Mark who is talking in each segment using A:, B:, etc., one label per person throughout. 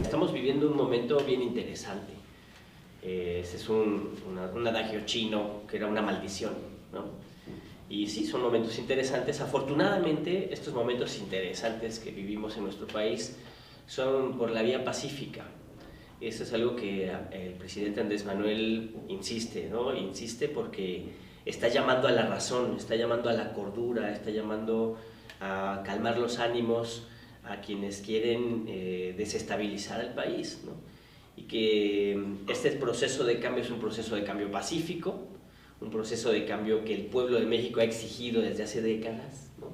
A: Estamos viviendo un momento bien interesante. Ese es un adagio chino que era una maldición, ¿no? Y sí, son momentos interesantes. Afortunadamente, estos momentos interesantes que vivimos en nuestro país son por la vía pacífica. Eso es algo que el presidente Andrés Manuel insiste, ¿no? Insiste porque está llamando a la razón, está llamando a la cordura, está llamando a calmar los ánimos a quienes quieren desestabilizar el país, ¿no? Y que este proceso de cambio es un proceso de cambio pacífico, un proceso de cambio que el pueblo de México ha exigido desde hace décadas, ¿no?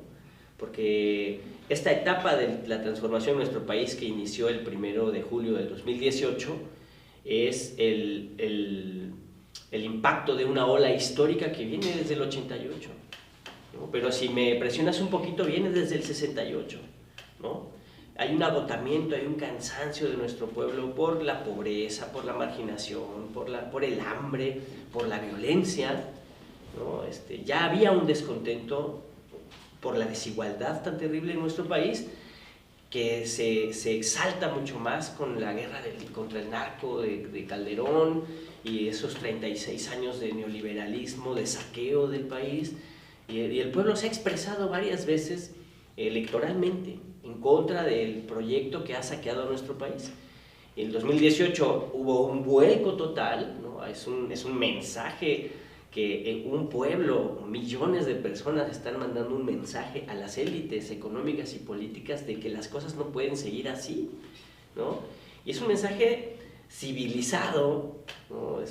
A: Porque esta etapa de la transformación de nuestro país que inició el 1 de julio del 2018 es el impacto de una ola histórica que viene desde el 88, ¿no? Pero si me presionas un poquito, viene desde el 68, ¿no? Hay un agotamiento, hay un cansancio de nuestro pueblo por la pobreza, por la marginación, por el hambre, por la violencia, ¿no? Ya había un descontento por la desigualdad tan terrible en nuestro país que se exalta mucho más con la guerra contra el narco de Calderón y esos 36 años de neoliberalismo, de saqueo del país, y el pueblo se ha expresado varias veces electoralmente en contra del proyecto que ha saqueado a nuestro país. En 2018 hubo un vuelco total, ¿no? Es un mensaje que en un pueblo, millones de personas están mandando un mensaje a las élites económicas y políticas de que las cosas no pueden seguir así, ¿no? Y es un mensaje civilizado,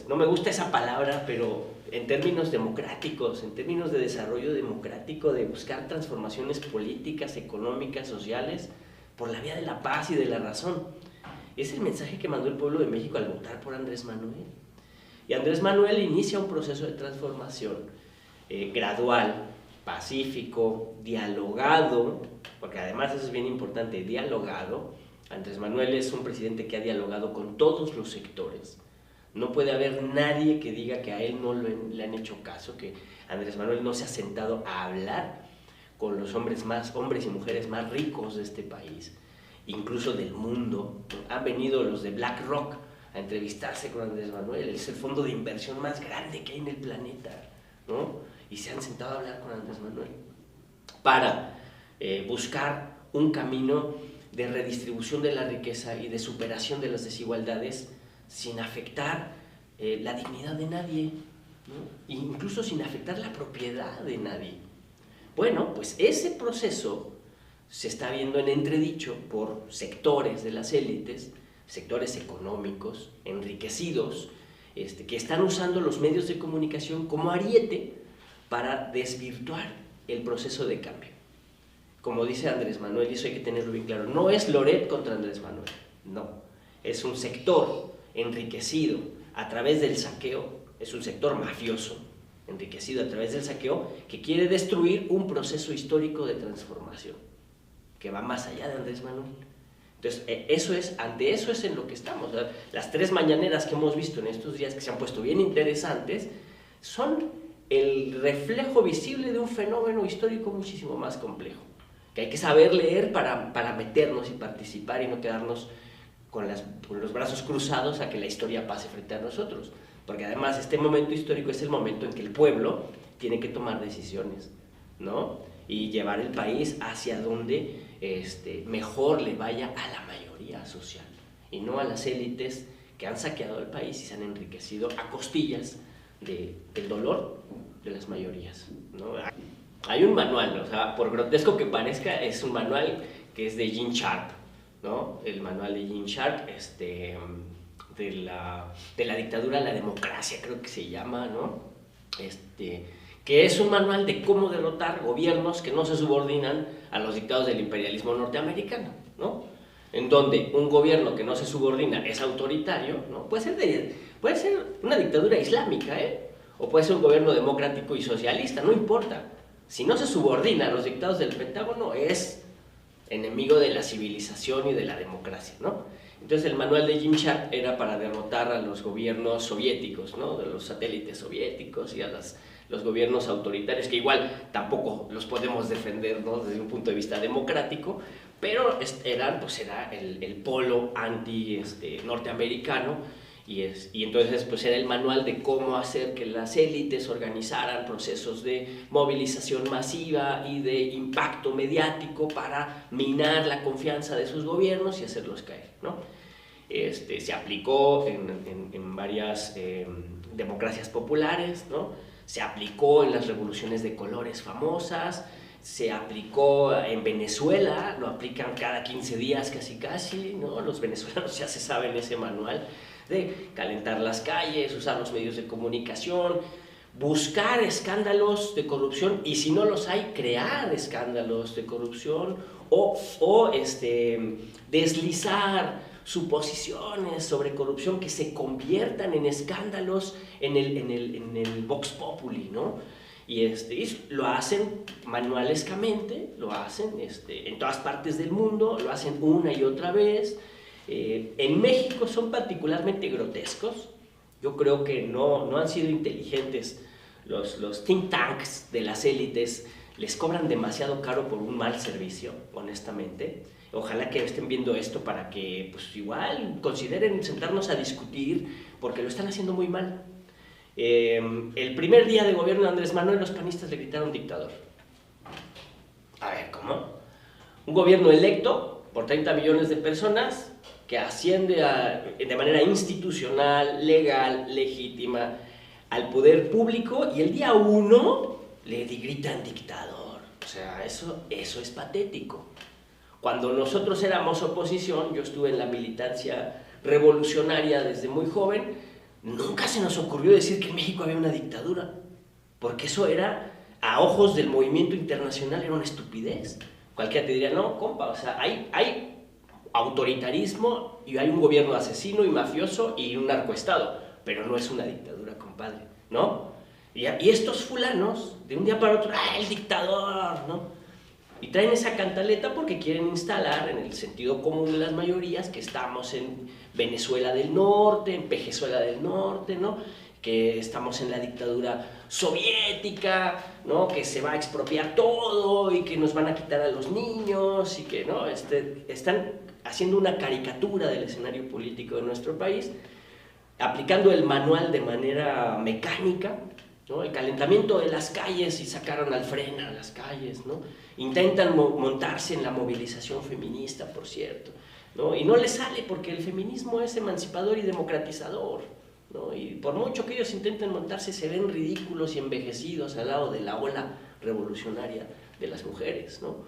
A: no me gusta esa palabra, pero en términos democráticos, en términos de desarrollo democrático, de buscar transformaciones políticas, económicas, sociales, por la vía de la paz y de la razón. Es el mensaje que mandó el pueblo de México al votar por Andrés Manuel. Y Andrés Manuel inicia un proceso de transformación gradual, pacífico, dialogado, porque además eso es bien importante, dialogado. Andrés Manuel es un presidente que ha dialogado con todos los sectores. No puede haber nadie que diga que a él no le han hecho caso, que Andrés Manuel no se ha sentado a hablar con los hombres y mujeres más ricos de este país, incluso del mundo. Han venido los de BlackRock a entrevistarse con Andrés Manuel, es el fondo de inversión más grande que hay en el planeta, ¿no? Y se han sentado a hablar con Andrés Manuel para buscar un camino de redistribución de la riqueza y de superación de las desigualdades sin afectar la dignidad de nadie, ¿no? Incluso sin afectar la propiedad de nadie. Bueno, pues ese proceso se está viendo en entredicho por sectores de las élites, sectores económicos enriquecidos, que están usando los medios de comunicación como ariete para desvirtuar el proceso de cambio. Como dice Andrés Manuel, y eso hay que tenerlo bien claro, no es Loret contra Andrés Manuel, no, es un sector enriquecido a través del saqueo, es un sector mafioso, enriquecido a través del saqueo, que quiere destruir un proceso histórico de transformación, que va más allá de Andrés Manuel. Entonces, ante eso es en lo que estamos. Las 3 mañaneras que hemos visto en estos días, que se han puesto bien interesantes, son el reflejo visible de un fenómeno histórico muchísimo más complejo, que hay que saber leer para meternos y participar y no quedarnos con los brazos cruzados a que la historia pase frente a nosotros. Porque además este momento histórico es el momento en que el pueblo tiene que tomar decisiones, ¿no? Y llevar el país hacia donde mejor le vaya a la mayoría social y no a las élites que han saqueado el país y se han enriquecido a costillas del dolor de las mayorías, ¿no? Hay un manual, o sea, por grotesco que parezca, es un manual que es de Gene Sharp, ¿no? El manual de Gene Sharp, de la dictadura a la democracia, creo que se llama, ¿no? Que es un manual de cómo derrotar gobiernos que no se subordinan a los dictados del imperialismo norteamericano, ¿no? En donde un gobierno que no se subordina es autoritario, ¿no? Puede ser una dictadura islámica, o puede ser un gobierno democrático y socialista, no importa. Si no se subordina a los dictados del Pentágono, es enemigo de la civilización y de la democracia, ¿no? Entonces el manual de Gene Sharp era para derrotar a los gobiernos soviéticos, ¿no? De los satélites soviéticos y a los los gobiernos autoritarios, que igual tampoco los podemos defender, ¿no?, desde un punto de vista democrático, pero era el polo norteamericano, y entonces pues era el manual de cómo hacer que las élites organizaran procesos de movilización masiva y de impacto mediático para minar la confianza de sus gobiernos y hacerlos caer, ¿no? Se aplicó en varias democracias populares, ¿no? Se aplicó en las revoluciones de colores famosas, se aplicó en Venezuela, lo aplican cada 15 días casi, ¿no? Los venezolanos ya se saben ese manual de calentar las calles, usar los medios de comunicación, buscar escándalos de corrupción, y si no los hay, crear escándalos de corrupción o deslizar suposiciones sobre corrupción que se conviertan en escándalos en el Vox Populi, ¿no? Y lo hacen manualescamente, lo hacen en todas partes del mundo, lo hacen una y otra vez. En México son particularmente grotescos. Yo creo que no han sido inteligentes los think tanks de las élites, les cobran demasiado caro por un mal servicio, honestamente. Ojalá que estén viendo esto para que pues igual consideren sentarnos a discutir, porque lo están haciendo muy mal. El primer día de gobierno de Andrés Manuel, los panistas le gritaron dictador. A ver, ¿cómo? Un gobierno electo por 30 millones de personas que asciende de manera institucional, legal, legítima al poder público, y el día 1 le gritan dictador. O sea, eso es patético. Cuando nosotros éramos oposición, yo estuve en la militancia revolucionaria desde muy joven, nunca se nos ocurrió decir que en México había una dictadura, porque eso era, a ojos del movimiento internacional, era una estupidez. Cualquiera te diría, no, compa, o sea, hay autoritarismo y hay un gobierno asesino y mafioso y un narcoestado, pero no es una dictadura, compadre, ¿no? Y estos fulanos, de un día para otro, el dictador, ¿no? Y traen esa cantaleta porque quieren instalar en el sentido común de las mayorías que estamos en Venezuela del Norte, en Pejezuela del Norte, ¿no? Que estamos en la dictadura soviética, ¿no? Que se va a expropiar todo y que nos van a quitar a los niños y que, ¿no? Están haciendo una caricatura del escenario político de nuestro país, aplicando el manual de manera mecánica, ¿no? El calentamiento de las calles, y sacaron al Frena a las calles, ¿no? Intentan montarse en la movilización feminista, por cierto, ¿no? Y no les sale porque el feminismo es emancipador y democratizador, ¿no? Y por mucho que ellos intenten montarse, se ven ridículos y envejecidos al lado de la ola revolucionaria de las mujeres, ¿no?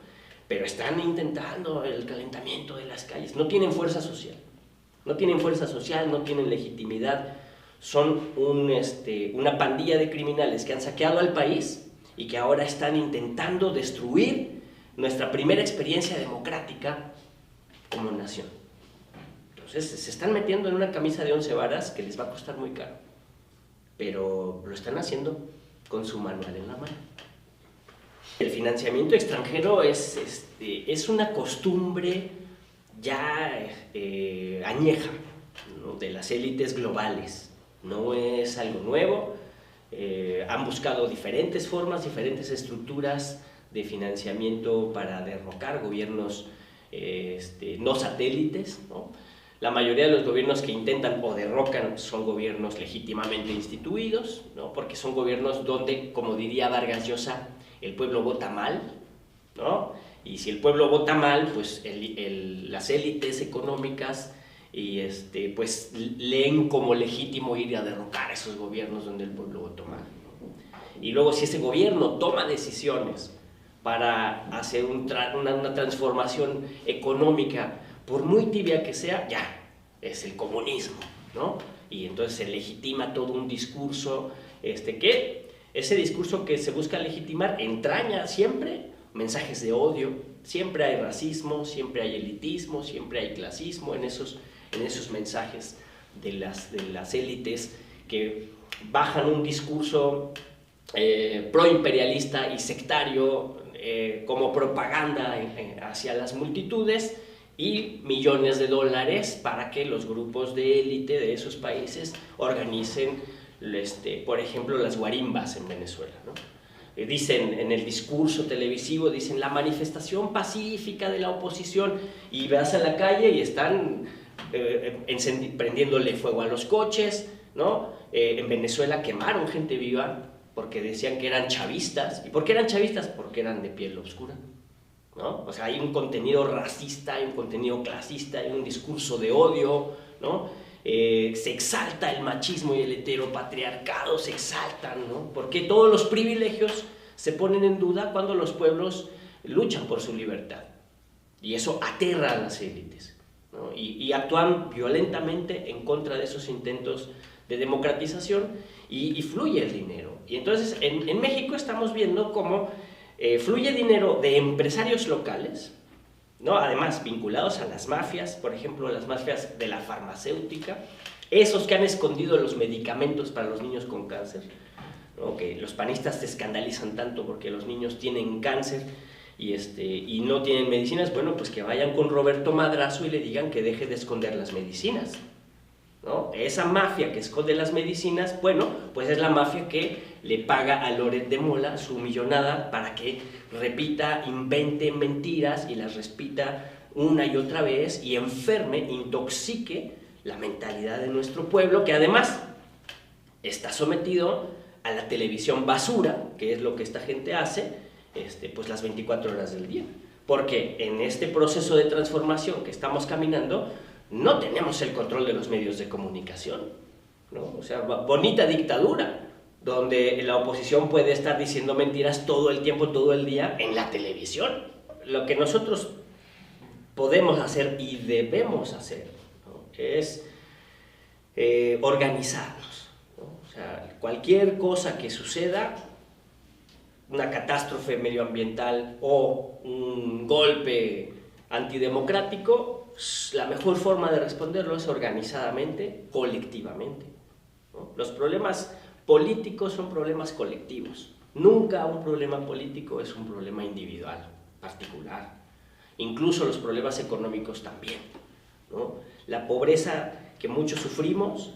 A: Pero están intentando el calentamiento de las calles. No tienen fuerza social, no tienen legitimidad. Son una pandilla de criminales que han saqueado al país y que ahora están intentando destruir nuestra primera experiencia democrática como nación. Entonces se están metiendo en una camisa de 11 varas que les va a costar muy caro, pero lo están haciendo con su manual en la mano. El financiamiento extranjero es una costumbre ya añeja, ¿no?, de las élites globales. No es algo nuevo. Han buscado diferentes formas, diferentes estructuras de financiamiento para derrocar gobiernos no satélites, ¿no? La mayoría de los gobiernos que intentan o derrocan son gobiernos legítimamente instituidos, ¿no? Porque son gobiernos donde, como diría Vargas Llosa, el pueblo vota mal, ¿no? Y si el pueblo vota mal, pues las élites económicas pues leen como legítimo ir a derrocar a esos gobiernos donde el pueblo votó mal, ¿no? Y luego, si ese gobierno toma decisiones para hacer una transformación económica, por muy tibia que sea, ya es el comunismo, ¿no? Y entonces se legitima todo un discurso que ese discurso que se busca legitimar entraña siempre mensajes de odio, siempre hay racismo, siempre hay elitismo, siempre hay clasismo en esos mensajes de las élites que bajan un discurso proimperialista y sectario como propaganda hacia las multitudes, y millones de dólares para que los grupos de élite de esos países organicen por ejemplo, las guarimbas en Venezuela, ¿no? Dicen en el discurso televisivo, dicen la manifestación pacífica de la oposición, y vas a la calle y están prendiéndole fuego a los coches, ¿no? En Venezuela quemaron gente viva porque decían que eran chavistas. ¿Y por qué eran chavistas? Porque eran de piel oscura, ¿no? O sea, hay un contenido racista, hay un contenido clasista, hay un discurso de odio, ¿no? Se exalta el machismo y el heteropatriarcado, se exaltan, ¿no? Porque todos los privilegios se ponen en duda cuando los pueblos luchan por su libertad. Y eso aterra a las élites, ¿no? Y actúan violentamente en contra de esos intentos de democratización, y fluye el dinero. Y entonces en México estamos viendo cómo fluye dinero de empresarios locales, ¿no? Además vinculados a las mafias, por ejemplo, las mafias de la farmacéutica, esos que han escondido los medicamentos para los niños con cáncer, ¿no? Que los panistas se escandalizan tanto porque los niños tienen cáncer y no tienen medicinas. Bueno, pues que vayan con Roberto Madrazo y le digan que deje de esconder las medicinas, ¿no? Esa mafia que esconde las medicinas, bueno, pues es la mafia que le paga a Loret de Mola su millonada para que repita, invente mentiras y las repita una y otra vez y enferme, intoxique la mentalidad de nuestro pueblo, que además está sometido a la televisión basura, que es lo que esta gente hace, pues las 24 horas del día. Porque en este proceso de transformación que estamos caminando, no tenemos el control de los medios de comunicación, ¿no? O sea, bonita dictadura, donde la oposición puede estar diciendo mentiras todo el tiempo, todo el día, en la televisión. Lo que nosotros podemos hacer y debemos hacer, ¿no? Es organizarnos, ¿no? O sea, cualquier cosa que suceda, una catástrofe medioambiental o un golpe antidemocrático, la mejor forma de responderlo es organizadamente, colectivamente, ¿no? Los problemas políticos son problemas colectivos. Nunca un problema político es un problema individual, particular. Incluso los problemas económicos también, ¿no? La pobreza que muchos sufrimos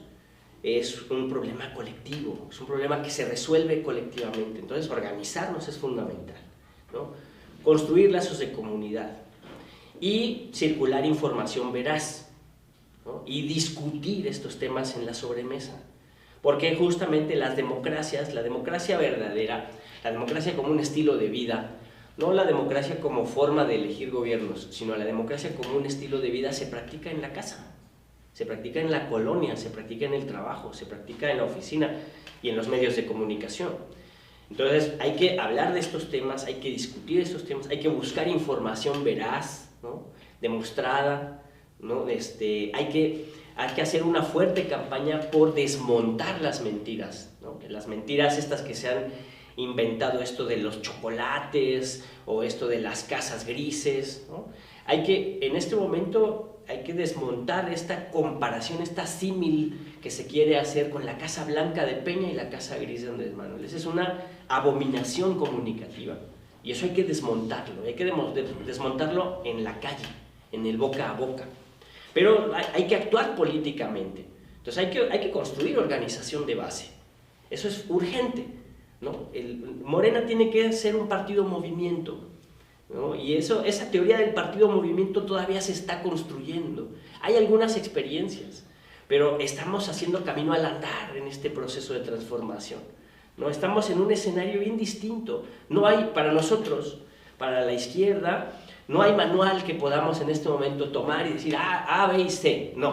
A: es un problema colectivo, es un problema que se resuelve colectivamente. Entonces, organizarnos es fundamental, ¿no? Construir lazos de comunidad y circular información veraz, ¿no? Y discutir estos temas en la sobremesa, porque justamente las democracias, la democracia verdadera, la democracia como un estilo de vida, no la democracia como forma de elegir gobiernos, sino la democracia como un estilo de vida, se practica en la casa, se practica en la colonia, se practica en el trabajo, se practica en la oficina y en los medios de comunicación. Entonces hay que hablar de estos temas, hay que discutir estos temas, hay que buscar información veraz, ¿no? Demostrada, ¿no? Hay que hacer una fuerte campaña por desmontar las mentiras, ¿no? Las mentiras estas que se han inventado, esto de los chocolates o esto de las casas grises, ¿no? En este momento hay que desmontar esta comparación, esta símil que se quiere hacer con la Casa Blanca de Peña y la Casa Gris de Andrés Manuel. Esa es una abominación comunicativa. Y eso hay que desmontarlo, desmontarlo en la calle, en el boca a boca. Pero hay que actuar políticamente. Entonces hay que construir organización de base. Eso es urgente, ¿no? Morena tiene que ser un partido movimiento, ¿no? Y esa teoría del partido movimiento todavía se está construyendo. Hay algunas experiencias, pero estamos haciendo camino al andar en este proceso de transformación, ¿no? Estamos en un escenario bien distinto. No hay, para nosotros, para la izquierda, no hay manual que podamos en este momento tomar y decir A, B y C. No,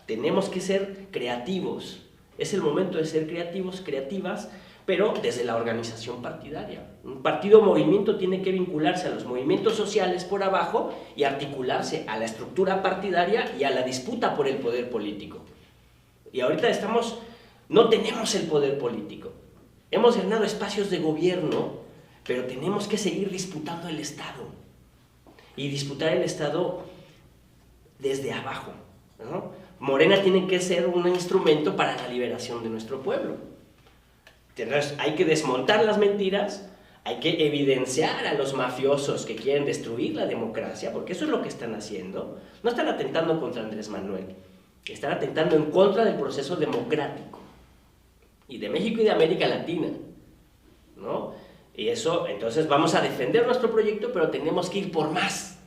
A: tenemos que ser creativos. Es el momento de ser creativos, creativas, pero desde la organización partidaria. Un partido movimiento tiene que vincularse a los movimientos sociales por abajo y articularse a la estructura partidaria y a la disputa por el poder político. Y ahorita no tenemos el poder político. Hemos ganado espacios de gobierno, pero tenemos que seguir disputando el Estado. Y disputar el Estado desde abajo, ¿no? Morena tiene que ser un instrumento para la liberación de nuestro pueblo. Entonces hay que desmontar las mentiras, hay que evidenciar a los mafiosos que quieren destruir la democracia, porque eso es lo que están haciendo. No están atentando contra Andrés Manuel, están atentando en contra del proceso democrático. y de México y de América Latina, ¿no? Y eso, entonces vamos a defender nuestro proyecto, pero tenemos que ir por más.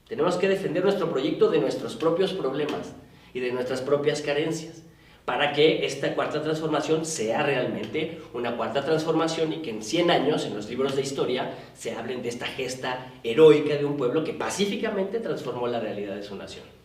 A: Tenemos que defender nuestro proyecto de nuestros propios problemas y de nuestras propias carencias, para que esta cuarta transformación sea realmente una cuarta transformación y que en 100 años, en los libros de historia, se hablen de esta gesta heroica de un pueblo que pacíficamente transformó la realidad de su nación.